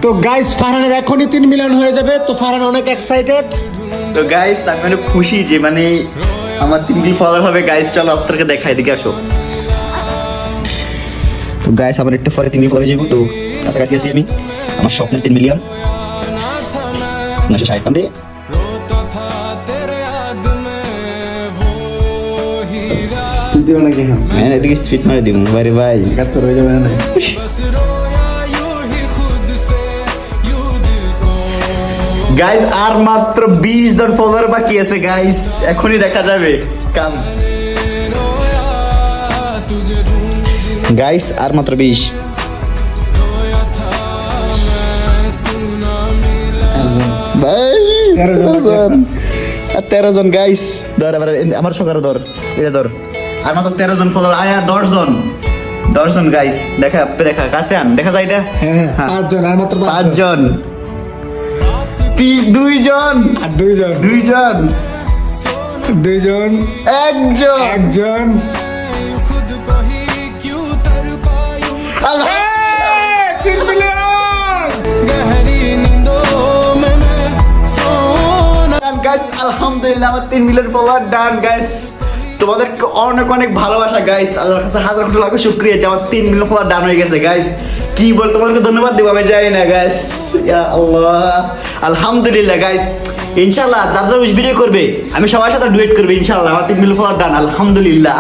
তো গাইস ফারহানের এখনই 3 মিলিয়ন হয়ে যাবে, তো ফারহান অনেক এক্সাইটেড। তো গাইস আমি অনেক খুশি যে মানে আমার 3 মিলিয়ন ফলোয়ার হবে। গাইস চলো আপনাদেরকে দেখাই, দিকে আসো। তো গাইস আমার একটু পরে 3 মিলিয়ন ফলোয়ার যাবো, তো কাছাকাছি আছি আমি আমার স্বপ্নের 3 মিলিয়ন। 960 পান দিয়ে দিও নাকি? হ্যাঁ এদিকে স্পিড মারে দিন ভাই ভাই, একাত্তর হয়ে যাবে না? গাইস আর মাত্র 20 জন ফলোয়ার বাকি আছে গাইস, এখনই দেখা যাবে কাম। গাইস আর মাত্র 20। ভাই 13 জন গাইস। ধর এবার আমার সকার ধর, এটা ধর। আর মাত্র 13 জন ফলোয়ার, আয়া 10 জন 10 জন গাইস। দেখা দেখা কাছে আন, দেখা যায় এটা। হ্যাঁ 5 জন, আর মাত্র 5 জন। 2 জন আর 2 জন, 2 জন 2 জন, 1 জন 1 জন। গাইস আলহামদুলিল্লাহ আমার 3 মিলিয়ন ফলোয়ার ডান গাইস। তোমাদেরকে অনেক অনেক ভালোবাসা গাইস, আল্লাহর কাছে হাজার কোটি লাখ শুকরিয়া যে আমার 3 মিলিয়ন ফলোয়ার ডান হয়ে গেছে গাইস। কি বল, তোমাদেরকে ধন্যবাদ দেবো আমি জানি না গাইস। ইয়া আল্লাহ আলহামদুলিল্লাহ গাইস। ইনশাআল্লাহ যার যার উইশ ভিডিও করবে আমি সবার সাথে ডুয়েট করবে ইনশাআল্লাহ। আমার 3 মিলিয়ন ফলোয়ার ডান আলহামদুলিল্লাহ।